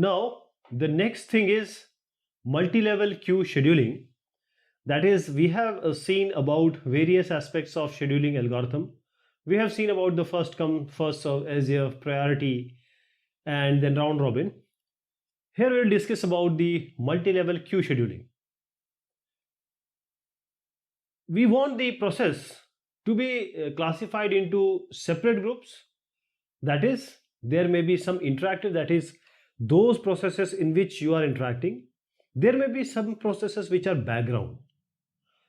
Now, the next thing is multi-level queue scheduling. That is, we have seen about various aspects of scheduling algorithm. We have seen about the first come, first serve, as a priority, and then round robin. Here we will discuss about the multi-level queue scheduling. We want the process to be classified into separate groups. That is, there may be some interactive, that is, those processes in which you are interacting. There may be some processes which are background.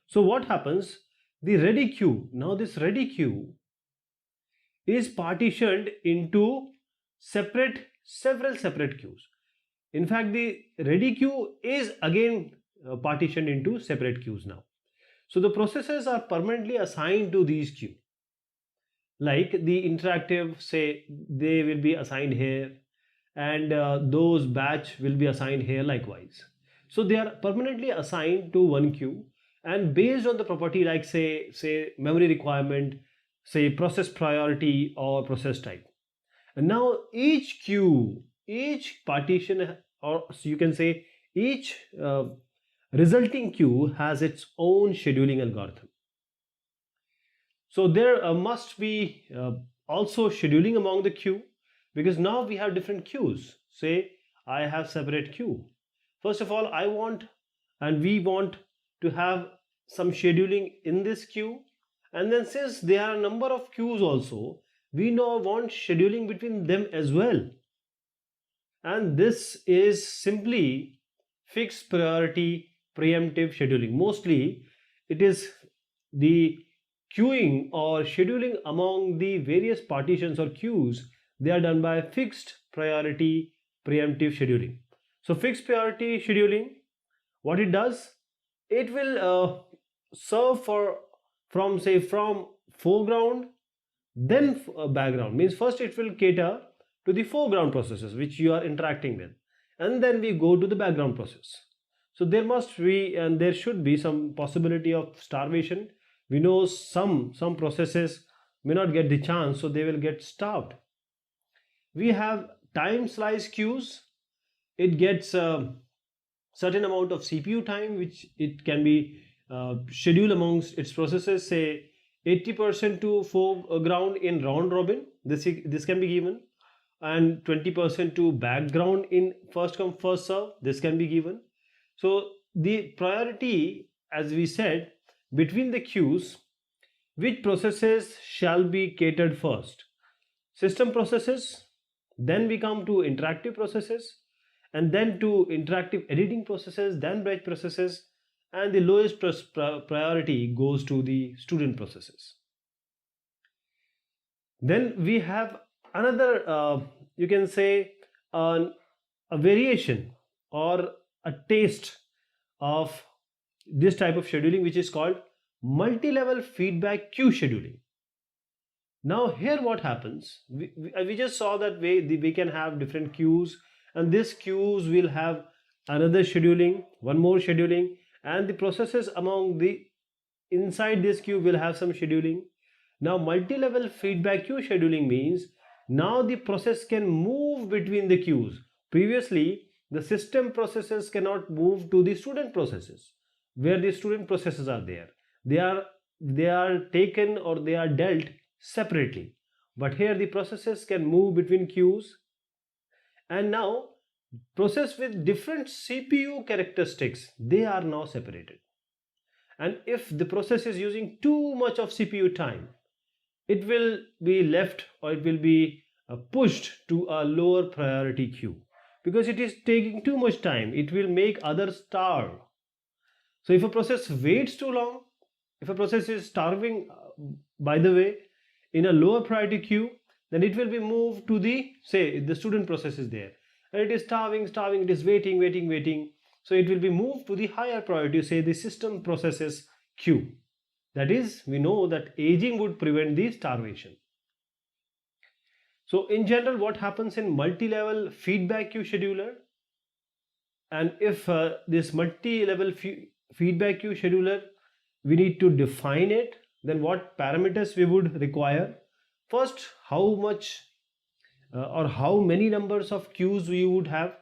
So what happens? The ready queue, now this ready queue is partitioned into several separate queues. In fact, the ready queue is again partitioned into separate queues now. So the processes are permanently assigned to these queues. Like the interactive, say they will be assigned here, and those batch will be assigned here likewise. So they are permanently assigned to one queue, and based on the property like say memory requirement, say process priority or process type. And now each queue, each partition, or you can say each resulting queue has its own scheduling algorithm. So there must be also scheduling among the queue, because now we have different queues. Say I have separate queue. First of all, I want and we want to have some scheduling in this queue, and then since there are a number of queues also, we now want scheduling between them as well. And this is simply fixed priority preemptive scheduling. Mostly it is the queuing or scheduling among the various partitions or queues. They are done by fixed priority preemptive scheduling. So fixed priority scheduling, what it does, it will serve from foreground, then background. Means first it will cater to the foreground processes which you are interacting with, and then we go to the background process. So there must be and there should be some possibility of starvation. We know some processes may not get the chance, so they will get starved. We have time slice queues. It gets a certain amount of CPU time which it can be scheduled amongst its processes, say 80% to foreground in round robin, this can be given, and 20% to background in first come first serve, this can be given. So the priority, as we said, between the queues, which processes shall be catered first? System processes, then we come to interactive processes, and then to interactive editing processes, then batch processes, and the lowest priority goes to the student processes. Then we have another you can say a variation or a taste of this type of scheduling, which is called multi-level feedback queue scheduling. Now here what happens, we just saw that we can have different queues, and these queues will have another scheduling, one more scheduling, and the processes among the inside this queue will have some scheduling. Now multi-level feedback queue scheduling means now the process can move between the queues. Previously the system processes cannot move to the student processes, where the student processes are there. They are taken or they are dealt separately, but here the processes can move between queues. And now process with different CPU characteristics, they are now separated. And if the process is using too much of CPU time, it will be left or it will be pushed to a lower priority queue, because it is taking too much time. It will make others starve. So if a process waits too long, if a process is starving by the way in a lower priority queue, then it will be moved to the, say the student process is there, and it is starving, it is waiting. So it will be moved to the higher priority, say the system processes queue. That is, we know that aging would prevent the starvation. So in general, what happens in multi-level feedback queue scheduler, and if this multi-level feedback queue scheduler, we need to define it, then what parameters we would require. First, how much or how many numbers of queues we would have.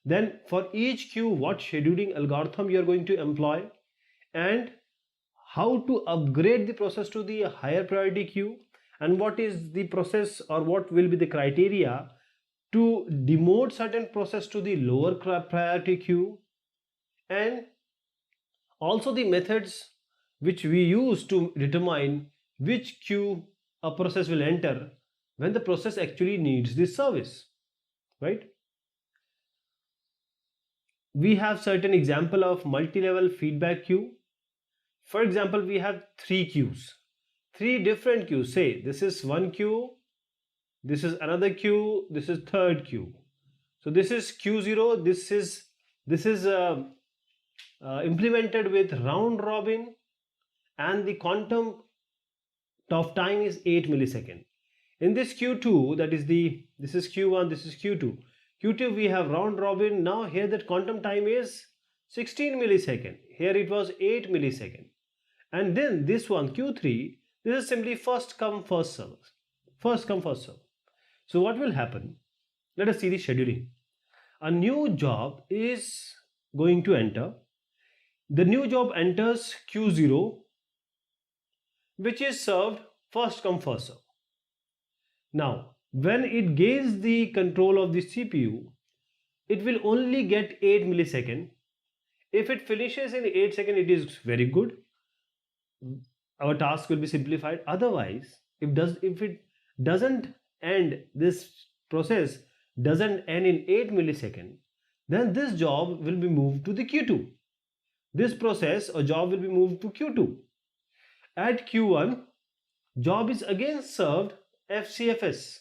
then for each queue what scheduling algorithm you are going to employ, and how to upgrade the process to the higher priority queue, and what is the process or what will be the criteria to demote certain process to the lower priority queue, and also the methods which we use to determine which queue a process will enter when the process actually needs this service, right? We have certain example of multi-level feedback queue. For example, we have three queues, three different queues. Say this is one queue, this is another queue, this is third queue. So this is Q0. This is implemented with round robin, and the quantum of time is 8 millisecond. In this Q2, this is Q1, this is Q2. Q2 we have round robin. Now here that quantum time is 16 millisecond. Here it was 8 millisecond. And then this one Q3, this is simply first come first serve. First come first serve. So what will happen? Let us see the scheduling. A new job is going to enter. The new job enters Q0, which is served first come first serve. Now, when it gains the control of the CPU, it will only get 8 millisecond. If it finishes in 8 seconds, it is very good. Our task will be simplified. Otherwise, if it doesn't end, this process doesn't end in 8 millisecond, then this job will be moved to the Q2. This process or job will be moved to Q2. At Q1, job is again served FCFS,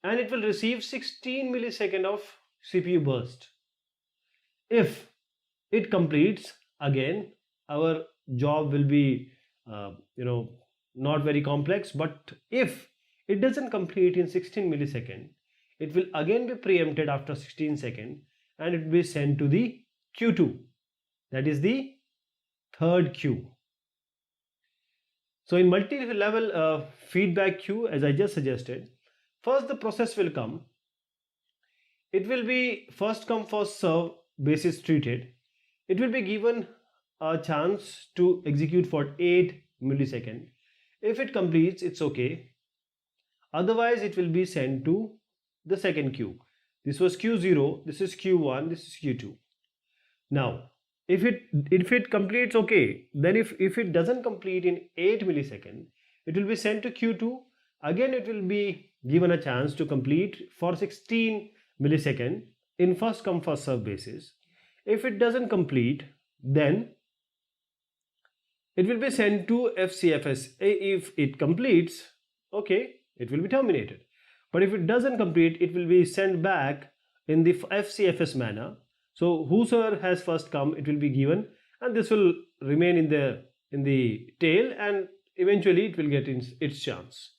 and it will receive 16 millisecond of CPU burst. If it completes, again our job will be not very complex, but if it doesn't complete in 16 millisecond, it will again be preempted after 16 seconds, and it will be sent to the Q2, that is the third queue. So in multi-level feedback queue, as I just suggested, first the process will come. It will be first come first serve basis treated. It will be given a chance to execute for 8 milliseconds. If it completes, it's okay. Otherwise, it will be sent to the second queue. This was Q0, this is Q1, this is Q2. Now, if it completes, okay. Then if it doesn't complete in 8 milliseconds, it will be sent to Q2. Again, it will be given a chance to complete for 16 milliseconds in first come first serve basis. If it doesn't complete, then it will be sent to FCFS. If it completes, okay, it will be terminated. But if it doesn't complete, it will be sent back in the FCFS manner. So whosoever has first come, it will be given, and this will remain in the tail, and eventually it will get its chance.